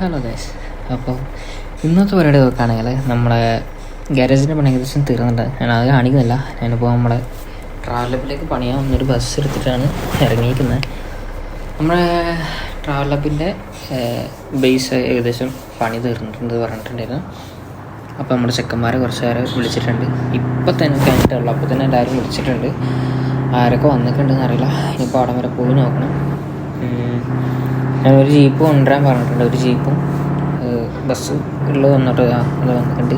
Hello guys. അപ്പോൾ ഇന്നത്തെ പരിപാടി നോക്കുകയാണെങ്കിൽ നമ്മുടെ ഗാരേജിൻ്റെ പണി ഏകദേശം തീർന്നിട്ടുണ്ട്. ഞാൻ അത് കാണിക്കുന്നില്ല. ഞാനിപ്പോൾ നമ്മുടെ ട്രാവൽ ഹബിലേക്ക് പണിയാൻ വന്നൊരു ബസ് എടുത്തിട്ടാണ് ഇറങ്ങിയിരിക്കുന്നത്. നമ്മുടെ ട്രാവൽ ഹബിൻ്റെ ബേസ് ഏകദേശം പണി തീർന്നിട്ടുണ്ട് പറഞ്ഞിട്ടുണ്ടായിരുന്നു. അപ്പോൾ നമ്മുടെ ചെക്കന്മാരെ കുറച്ച് പേരെ വിളിച്ചിട്ടുണ്ട്. ഇപ്പം തന്നെ കഴിഞ്ഞിട്ടുള്ളൂ. അപ്പോൾ തന്നെ എല്ലാവരും വിളിച്ചിട്ടുണ്ട്. ആരൊക്കെ വന്നിട്ടുണ്ടെന്ന് അറിയില്ല. ഇനിയിപ്പോൾ അവിടെ വരെ പോയി നോക്കണം. ഞാനൊരു ജീപ്പ് കൊണ്ടുവരാൻ പറഞ്ഞിട്ടുണ്ട്. ഒരു ജീപ്പും ബസ് ഉള്ളത് വന്നോട്ടെ, അത് വന്നിട്ടുണ്ട്.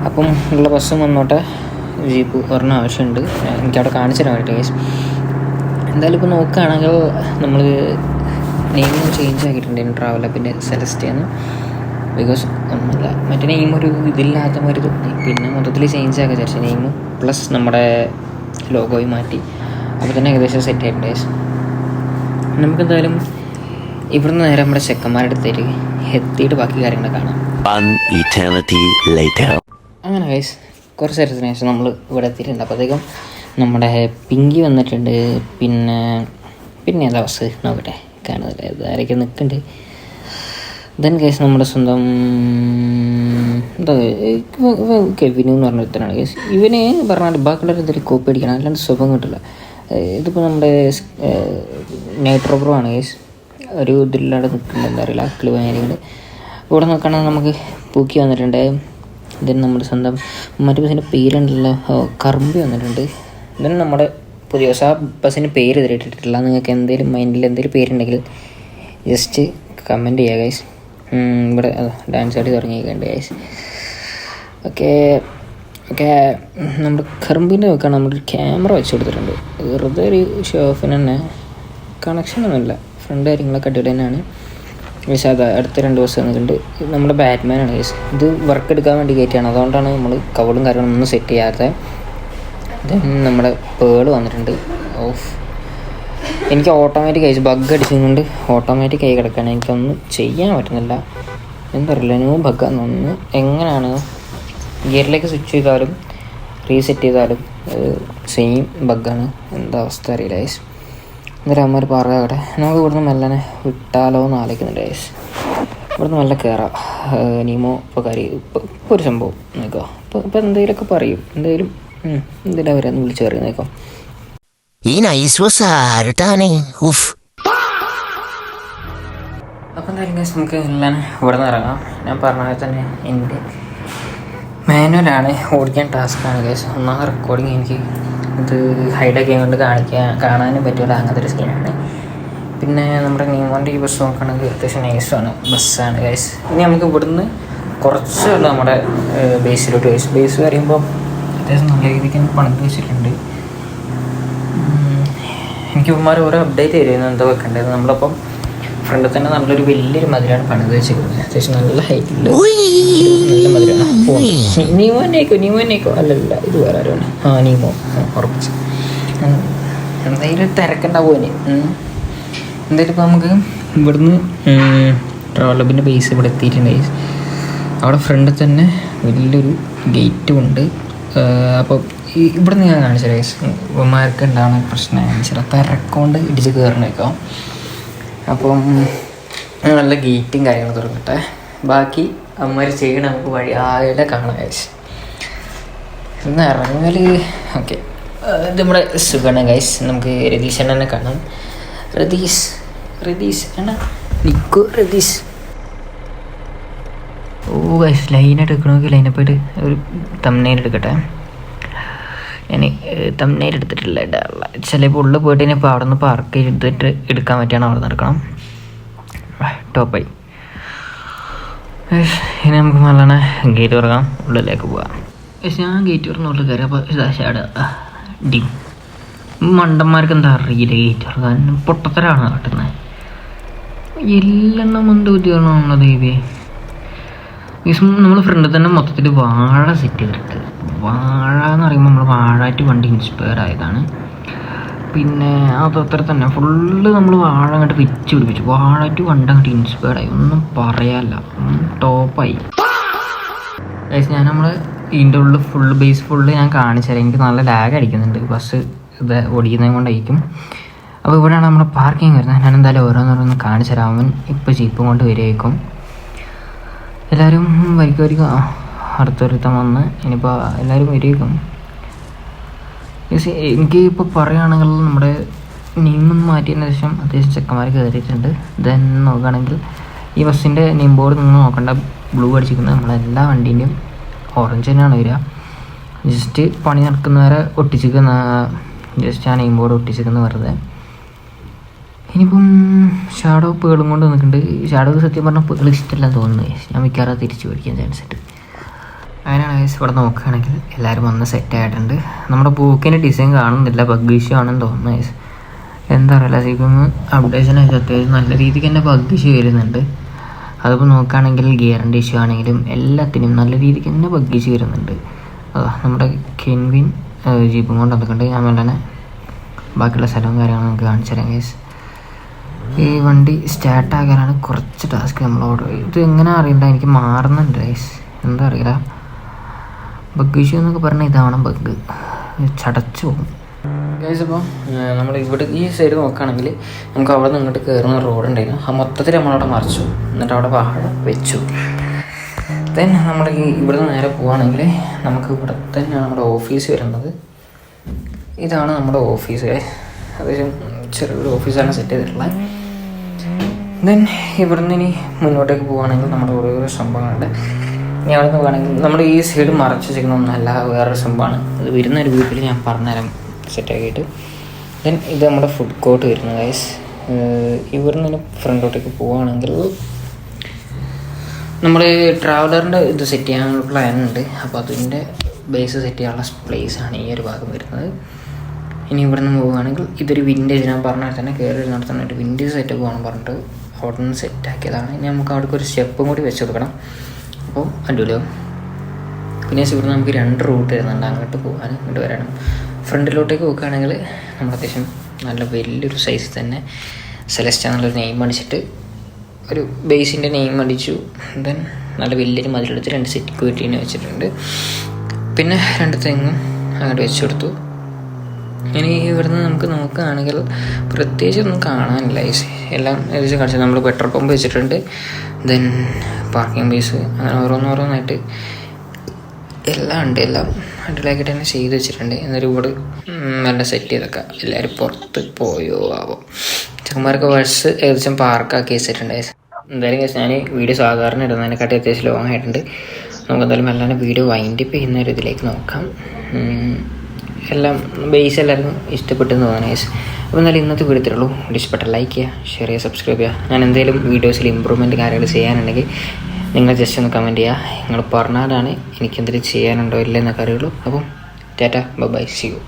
അപ്പം ഉള്ള ബസ്സും വന്നോട്ടെ, ജീപ്പ് ഒരെണ്ണം ആവശ്യമുണ്ട്. എനിക്കവിടെ കാണിച്ചു തരാൻ വേണ്ടി ഗൈസ്. എന്തായാലും ഇപ്പോൾ നോക്കുകയാണെങ്കിൽ നമ്മൾ നെയിം ചേഞ്ച് ആക്കിയിട്ടുണ്ടായിരുന്നു ട്രാവൽ ഹബിൻ്റെ സെലസ്റ്റിയാന്ന്. ബിക്കോസ് ഒന്നുമില്ല, മറ്റേ നെയിം ഒരു ഇതില്ലാത്ത മാതിരി തോന്നി. പിന്നെ മൊത്തത്തിൽ ചേഞ്ച് ആക്കാൻ വിചാരിച്ചു. നെയിം പ്ലസ് നമ്മുടെ ലോഗോയും മാറ്റി. അപ്പോൾ തന്നെ ഏകദേശം സെറ്റ് ആയിട്ടുണ്ട് ഗൈസ്. നമുക്കെന്തായാലും ഇവിടുന്ന് നേരെ നമ്മുടെ ചെക്കന്മാരുടെ അടുത്തേക്ക് എത്തിയിട്ട് ബാക്കി കാര്യങ്ങൾ കാണാം. അങ്ങനെ ഗൈസ് കുറച്ച് നേരത്തിന് ശേഷം നമ്മൾ ഇവിടെ എത്തിയിട്ടുണ്ട്. അപ്പോഴത്തേക്കും നമ്മുടെ പിങ്കി വന്നിട്ടുണ്ട്. പിന്നെ ഏതാ ബസ് നോക്കട്ടെ, കാണുന്നില്ല ആരൊക്കെ നിൽക്കുന്നുണ്ട്. ദെൻ ഗൈസ് നമ്മുടെ സ്വന്തം എന്താ കെവിൻ എന്ന് പറഞ്ഞ ഒരുത്തനാണ് ഗൈസ്. ഇവന് പറഞ്ഞാൽ ബാക്കിയുള്ള എന്തെങ്കിലും കോപ്പി അടിക്കണം, അല്ലാണ്ട് സുഖം കിട്ടില്ല. ഇതിപ്പോൾ നമ്മുടെ നൈട്രോ പ്രോ ആണ് ഗൈസ്. ഒരു ഇതില്ലാണ്ട് നിൽക്കുന്നുണ്ട്, എന്താ അറിയില്ല, ക്ലിവാനികളുണ്ട്. ഇവിടെ നോക്കുകയാണെങ്കിൽ നമുക്ക് പൂക്കി വന്നിട്ടുണ്ട്. ദെൻ നമ്മുടെ സ്വന്തം മറ്റു ബസ്സിൻ്റെ പേരുണ്ടല്ലോ, കറുമ്പി വന്നിട്ടുണ്ട്. ദെൻ നമ്മുടെ പുതിയ ബസ്, ആ ബസ്സിന് പേര് ഇട്ടിട്ടില്ല. നിങ്ങൾക്ക് എന്തെങ്കിലും മൈൻഡിൽ എന്തെങ്കിലും പേരുണ്ടെങ്കിൽ ജസ്റ്റ് കമൻറ്റ് ചെയ്യുക ഗൈസ്. ഇവിടെ ഡാൻസ് ആയിട്ട് തുടങ്ങിയിട്ടുണ്ട് ഗൈസ്. ഓക്കെ നമ്മുടെ കറുമ്പിൻ്റെ നോക്കുകയാണ്. നമ്മൾ ക്യാമറ വെച്ച് കൊടുത്തിട്ടുണ്ട്. വെറുതെ ഒരു ഷോ ഓഫിന് തന്നെ, കണക്ഷനൊന്നുമില്ല. ഫ്രണ്ട് കാര്യങ്ങളൊക്കെ അടിപൊളി തന്നെയാണ് ഗൈസ്. അത് അടുത്ത 2 ബസ് വന്നിട്ടുണ്ട്. നമ്മുടെ ബാറ്റ്മാനാണ് ഗൈസ്. ഇത് വർക്ക് എടുക്കാൻ വേണ്ടി കയറ്റിയാണ്, അതുകൊണ്ടാണ് നമ്മൾ കവളും കാര്യങ്ങളൊന്നും സെറ്റ് ചെയ്യാതെ. ദെൻ നമ്മുടെ പേള് വന്നിട്ടുണ്ട്. ഓഫ്, എനിക്ക് ഓട്ടോമാറ്റിക് ആയി ബഗ് അടിച്ചുകൊണ്ട് ഓട്ടോമാറ്റിക് ആയി കിടക്കുകയാണ്. എനിക്കൊന്നും ചെയ്യാൻ പറ്റുന്നില്ല, എന്തറിയില്ല. ന്യൂ ബഗ്ഗാന്നൊന്ന് എങ്ങനെയാണ് ഗിയറിലേക്ക് സ്വിച്ച് ചെയ്താലും റീസെറ്റ് ചെയ്താലും സെയിം ബഗ്ഗാണ്. എന്താ അവസ്ഥ അറിയില്ല ഗൈസ്. എന്നിട്ട് അമ്മ പറയാകട്ടെ, നമുക്ക് ഇവിടുന്ന് മെല്ലനെ വിട്ടാലോ എന്ന് ആലോചിക്കുന്നുണ്ട് ഗൈസ്. ഇവിടുന്ന് മെല്ലെ കയറാം. നീമോ ഇപ്പോൾ കാര്യം ഇപ്പോൾ ഒരു സംഭവം നോക്കാം. ഇപ്പോൾ എന്തെങ്കിലുമൊക്കെ പറയും, എന്തെങ്കിലും അവരൊന്ന് വിളിച്ച് പറയും നോക്കാം. അപ്പം എന്തായാലും ഗൈസ് നമുക്ക് എല്ലാം ഇവിടെ നിന്ന് ഇറങ്ങാം. ഞാൻ പറഞ്ഞ തന്നെ എൻ്റെ മാനുവലാണ്, ഓടിക്കാൻ ടാസ്ക്കാണ് ഗൈസ്. ഒന്നാമത് റെക്കോർഡിങ് എനിക്ക് ഇത് ഹൈഡൊക്കെ കൊണ്ട് കാണാനും പറ്റില്ല, അങ്ങനത്തെ ഒരു സ്ക്രീനാണ്. പിന്നെ നമ്മുടെ നീമോൻ്റെ ഈ ബസ് നോക്കുകയാണെങ്കിൽ അത്യാവശ്യം നൈസാണ് ബസ്സാണ് ഗൈസ്. ഇനി നമുക്ക് ഇവിടുന്ന് കുറച്ചുള്ള നമ്മുടെ ബേസിലോട്ട് ബേസ് പറയുമ്പോൾ അത്യാവശ്യം നല്ല രീതിക്ക് പണിത് വെച്ചിട്ടുണ്ട്. എനിക്ക് ഇവന്മാർ ഓരോ അപ്ഡേറ്റ് തരുന്നു എന്താ വെക്കേണ്ടത്. നമ്മളപ്പം ഫ്രണ്ടിൽ തന്നെ നല്ലൊരു വലിയൊരു മധുരമാണ് പണിത് വെച്ചിരിക്കുന്നത്. അത്യാവശ്യം നല്ല ഹൈറ്റിൽ നല്ല മധുരമാണ്. നീമോനേക്കോ അല്ലല്ല, ഇത് വേറെ ആരുമാണ്. നീമോ ഉറപ്പിച്ച്. എന്തായാലും തിരക്കുണ്ടാവുമോ? എന്തായാലും ഇപ്പോൾ നമുക്ക് ഇവിടുന്ന് ട്രാവൽ ഹബിൻ്റെ ബേസ് ഇവിടെ എത്തിയിട്ടുണ്ട്. അവിടെ ഫ്രണ്ടിൽ തന്നെ വലിയൊരു ഗേറ്റും ഉണ്ട്. അപ്പോൾ ഇവിടെ നിന്ന് ഞാൻ കാണിച്ചാൽ ഇവന്മാർക്ക് ഉണ്ടാവുന്ന പ്രശ്നം ചില തിരക്കൊണ്ട് ഇടിച്ച് കയറണേക്കാം. അപ്പം നല്ല ഗേറ്റും കാര്യങ്ങളും തുറക്കട്ടെ. ബാക്കി അമ്മമാർ ചെയ്യണം, നമുക്ക് വഴി ആകെ കാണാം ഗൈസ്. ഇന്ന് ഇറങ്ങൽ ഓക്കെ. ഇത് നമ്മുടെ സുഖമാണ് ഗൈസ്. നമുക്ക് രതീഷ് തന്നെ കാണാം. രതീഷ് എന്നാ നിക്കോ രതീഷ്. ഓ ഗൈസ്, ലൈനായിട്ട് എടുക്കണമെങ്കിൽ ലൈനപ്പായിട്ട് ഒരു തംബ്നെയിൽ എടുക്കട്ടെ. ഞാൻ തംബ്നെയിൽ എടുത്തിട്ടില്ല, ഇടാറില്ല. ചിലപ്പോൾ ഉള്ളിൽ പോയിട്ട് ഇനിയിപ്പോൾ അവിടെ നിന്ന് പാർക്ക് ചെയ്തിട്ട് എടുക്കാൻ പറ്റിയാണ് അവിടെ നിന്ന് എടുക്കണം. ടോപ്പായി. ഇനി നമുക്ക് നല്ലോണം ഗേറ്റ് തുറക്കാം, ഉള്ളിലേക്ക് പോവാം. ഞാൻ ഗേറ്റ് തുറന്നുള്ളിൽ കയറി. അപ്പോൾ ഡിം മണ്ടന്മാർക്ക് എന്താ അറിയില്ല ഗേറ്റ് തുറക്കാൻ. പൊട്ടത്തരാണ് കാട്ടുന്നത്. എല്ലെണ്ണം എന്ത് ബുദ്ധിയാണോ ദൈവേ. നമ്മൾ ഫ്രണ്ടിൽ തന്നെ മൊത്തത്തിൽ വാഴ സെറ്റ് ചെയ്തിട്ട്, വാഴ എന്ന് പറയുമ്പോൾ നമ്മൾ വാഴായിട്ട് വണ്ടി ഇൻസ്പയർ ആയതാണ്. പിന്നെ അതത്ര തന്നെ ഫുള്ള് നമ്മൾ വാഴ അങ്ങോട്ട് വെച്ച് പിടിപ്പിച്ചു. വാഴായിട്ട് വണ്ടി അങ്ങോട്ട് ഇൻസ്പയർഡ് ആയി, ഒന്നും പറയാനില്ല, ടോപ്പായി. ഞാൻ നമ്മൾ ഇതിൻ്റെ ഉള്ളിൽ ബേസ് ഫുള്ള് ഞാൻ കാണിച്ചാൽ എനിക്ക് നല്ല ലാഗ് അടിക്കുന്നുണ്ട്. ബസ് ഇത് ഓടിക്കുന്നത് കൊണ്ടായിരിക്കും. അപ്പോൾ ഇവിടെയാണ് നമ്മുടെ പാർക്കിംഗ് വരുന്നത്. ഞാൻ എന്തായാലും ഓരോന്നോരോന്ന് കാണിച്ചു തരാം. അവൻ ഇപ്പോൾ ജീപ്പും കൊണ്ട് വരികയായിരിക്കും. എല്ലാവരും വരിക്കും അടുത്തൊരുത്തം വന്ന് ഇനിയിപ്പോൾ എല്ലാവരും വരികയായിരിക്കും. എനിക്ക് ഇപ്പോൾ പറയുകയാണെങ്കിൽ നമ്മുടെ നെയിമൊന്ന് മാറ്റിയതിന് ശേഷം അത്യാവശ്യം ചെക്കന്മാർ കയറിയിട്ടുണ്ട്. ദെൻ നോക്കുകയാണെങ്കിൽ ഈ ബസ്സിൻ്റെ നെയിം ബോർഡ് നിങ്ങൾ നോക്കേണ്ട, ബ്ലൂ അടിച്ചിരിക്കുന്നത് നമ്മളെല്ലാ വണ്ടീൻ്റെയും ഓറഞ്ച് തന്നെയാണ് വരിക. ജസ്റ്റ് പണി നടക്കുന്നവരെ ഒട്ടിച്ചിരിക്കുന്ന, ജസ്റ്റ് ആ നെയിം ബോർഡ് ഒട്ടിച്ചിരിക്കുന്നത് വെറുതെ. ഇനിയിപ്പം ഷാഡോ പേളും കൊണ്ട് വന്നിട്ടുണ്ട്. ഷാഡോക്ക് സത്യം പറഞ്ഞാൽ പേൾ ഇഷ്ടമല്ലെന്ന് തോന്നുന്നത്. ഞാൻ മിക്കവാറും തിരിച്ച് മേടിക്കാൻ ചാൻസ് ഉണ്ട്. അങ്ങനെയാണ് ഗൈസ്. ഇവിടെ നോക്കുകയാണെങ്കിൽ എല്ലാവരും വന്ന് സെറ്റായിട്ടുണ്ട്. നമ്മുടെ ബുക്കിൻ്റെ ഡിസൈൻ കാണുന്നില്ല, ബഗ് ഇഷ്യൂ ആണെന്ന് തോന്നുന്നു ഗൈസ്. എന്താ പറയുക, ശരിക്കും അപ്ഡേഷൻ ആയിട്ട് അത്യാവശ്യം നല്ല രീതിക്ക് തന്നെ ബഗ് ഇഷ്യൂ വരുന്നുണ്ട്. അതിപ്പോൾ നോക്കുകയാണെങ്കിൽ ഗിയറിൻ്റെ ഇഷ്യൂ ആണെങ്കിലും എല്ലാത്തിനും നല്ല രീതിക്ക് തന്നെ ബഗ് ഇഷ്യൂ വരുന്നുണ്ട്. നമ്മുടെ കെൻവിൻ ജീപ്പും കൊണ്ട് വന്നിട്ടുണ്ട്. ഞാൻ വേണ്ടനെ ബാക്കിയുള്ള സ്ഥലവും കാര്യങ്ങളും നമുക്ക് കാണിച്ചു തരാം ഗൈസ്. ഈ വണ്ടി സ്റ്റാർട്ടാക്കാനാണ് കുറച്ച് ടാസ്ക് നമ്മളോട്. ഇത് എങ്ങനെ അറിയണ്ട, എനിക്ക് മാറുന്നുണ്ട് ഗൈസ്, എന്താ അറിയില്ല. ബഗ് ഇഷ്യൂ എന്നൊക്കെ പറഞ്ഞാൽ ഇതാണ് ബഗ്, ചടച്ചു പോകും ഗൈസ്. അപ്പോൾ നമ്മൾ ഇവിടെ ഈ സൈഡ് നോക്കുകയാണെങ്കിൽ നമുക്ക് അവിടെ നിന്ന് ഇങ്ങോട്ട് കയറുന്ന റോഡ് ഉണ്ടായിരുന്നു. ആ മൊത്തത്തിൽ നമ്മളവിടെ മറിച്ചു, എന്നിട്ട് അവിടെ വാഹനം വെച്ചു. ദെൻ നമ്മൾ ഈ ഇവിടുന്ന് നേരെ പോവുകയാണെങ്കിൽ നമുക്ക് ഇവിടെ തന്നെയാണ് നമ്മുടെ ഓഫീസ് വരുന്നത്. ഇതാണ് നമ്മുടെ ഓഫീസ്. അത്യാവശ്യം ചെറിയൊരു ഓഫീസാണ് സെറ്റ് ചെയ്തിട്ടുള്ളത്. ദെൻ ഇവിടുന്ന് ഇനി മുന്നോട്ടേക്ക് പോവുകയാണെങ്കിൽ നമ്മുടെ ഓരോരോ സംഭവങ്ങളുണ്ട്. ഇനി അവിടെ നോക്കുകയാണെങ്കിൽ നമ്മൾ ഈ സൈഡ് മറച്ച് വെച്ചിരിക്കുന്ന ഒന്നല്ല, വേറൊരു സംഭവമാണ്. അത് വരുന്നൊരു വീട്ടിൽ ഞാൻ പറഞ്ഞുതരാം സെറ്റാക്കിയിട്ട്. ദെൻ ഇത് നമ്മുടെ ഫുഡ് കോർട്ട് വരുന്നത് ഗൈസ്. ഇവിടുന്ന് ഫ്രണ്ടോട്ടേക്ക് പോവുകയാണെങ്കിൽ നമ്മൾ ട്രാവലറിൻ്റെ ഇത് സെറ്റ് ചെയ്യാനുള്ള പ്ലാൻ ഉണ്ട്. അപ്പോൾ അതിൻ്റെ ബേസ് സെറ്റ് ചെയ്യാനുള്ള പ്ലേസാണ് ഈ ഒരു ഭാഗം വരുന്നത്. ഇനി ഇവിടെ നിന്ന് പോവുകയാണെങ്കിൽ ഇതൊരു വിൻറ്റേജ്, ഞാൻ പറഞ്ഞാൽ തന്നെ കയറി നടത്താനായിട്ട് വിൻറ്റേജ് സെറ്റപ്പ് വേണം പറഞ്ഞിട്ട് അവിടെ നിന്ന് സെറ്റാക്കിയതാണ്. ഇനി നമുക്ക് അവിടേക്ക് ഒരു സ്റ്റെപ്പും കൂടി വെച്ച് കൊടുക്കണം. അപ്പോൾ അടിപൊളിയാവും. പിന്നെ ഇവിടെ നമുക്ക് 2 റൂട്ട് വരുന്നുണ്ട്, അങ്ങോട്ട് പോകാനും ഇങ്ങോട്ട് വരാനും. ഫ്രണ്ടിലോട്ടേക്ക് പോവുകയാണെങ്കിൽ നമ്മൾ അത്യാവശ്യം നല്ല വലിയൊരു സൈസിൽ തന്നെ സെലസ്റ്റ എന്നുള്ളൊരു നെയിം അടിച്ചിട്ട് ഒരു ബേസിൻ്റെ നെയിം അടിച്ചു. ദെൻ നല്ല വലിയൊരു മതിലെടുത്ത് 2 സെക്യൂരിറ്റീനെ വെച്ചിട്ടുണ്ട്. പിന്നെ 2 തെങ്ങും അങ്ങോട്ട് വെച്ച് കൊടുത്തു. ഇനി ഇവിടുന്ന് നമുക്ക് നോക്കുകയാണെങ്കിൽ പ്രത്യേകിച്ച് ഒന്നും കാണാനില്ല. എല്ലാം ഏകദേശം കാണിച്ചത്. നമ്മൾ പെട്രോൾ പമ്പ് വെച്ചിട്ടുണ്ട്. ദെൻ പാർക്കിംഗ് ബേസ്, അങ്ങനെ ഓരോന്നോരോന്നായിട്ട് എല്ലാം ഉണ്ട്. എല്ലാം അടിപൊളിയാക്കിയിട്ട് തന്നെ ചെയ്ത് വെച്ചിട്ടുണ്ട്. എന്നൊരു കൂടെ നല്ല സെറ്റ് ചെയ്തൊക്കെ എല്ലാവരും പുറത്ത് പോയോ ആവോ. ചെക്കന്മാർക്ക് ബസ് ഏകദേശം പാർക്കാക്കി വെച്ചിട്ടുണ്ട്. എന്തായാലും കേസ് ഞാൻ വീഡിയോ സാധാരണ ഇടുന്നതിനെക്കാട്ടി അത്യാവശ്യം ലോങ് ആയിട്ടുണ്ട്. നമുക്ക് എന്തായാലും എല്ലാവരും വീഡിയോ വൈൻഡപ്പ് ചെയ്യുന്ന ഒരു ഇതിലേക്ക് നോക്കാം. എല്ലാം ബേസ് എല്ലാവർക്കും ഇഷ്ടപ്പെട്ടെന്ന് തോന്നുന്നു ഗൈസ്. അപ്പോൾ എന്നാലും ഇന്നത്തെ വീഡിയോ ഇത്രയുള്ളൂ. ഇഷ്ടപ്പെട്ട ലൈക്ക് ചെയ്യുക, ഷെയർ ചെയ്യുക, സബ്സ്ക്രൈബ് ചെയ്യുക. ഞാൻ എന്തെങ്കിലും വീഡിയോസിൽ ഇമ്പ്രൂവ്മെൻറ്റ് കാര്യങ്ങൾ ചെയ്യാനുണ്ടെങ്കിൽ നിങ്ങൾ ജസ്റ്റ് ഒന്ന് കമൻറ്റ് ചെയ്യുക. നിങ്ങൾ പറഞ്ഞാലാണ് എനിക്ക് എന്തെങ്കിലും ചെയ്യാനുണ്ടോ ഇല്ലെന്നൊക്കെ അറിയുള്ളൂ. അപ്പം ടാറ്റ, ബൈ, സീ യു.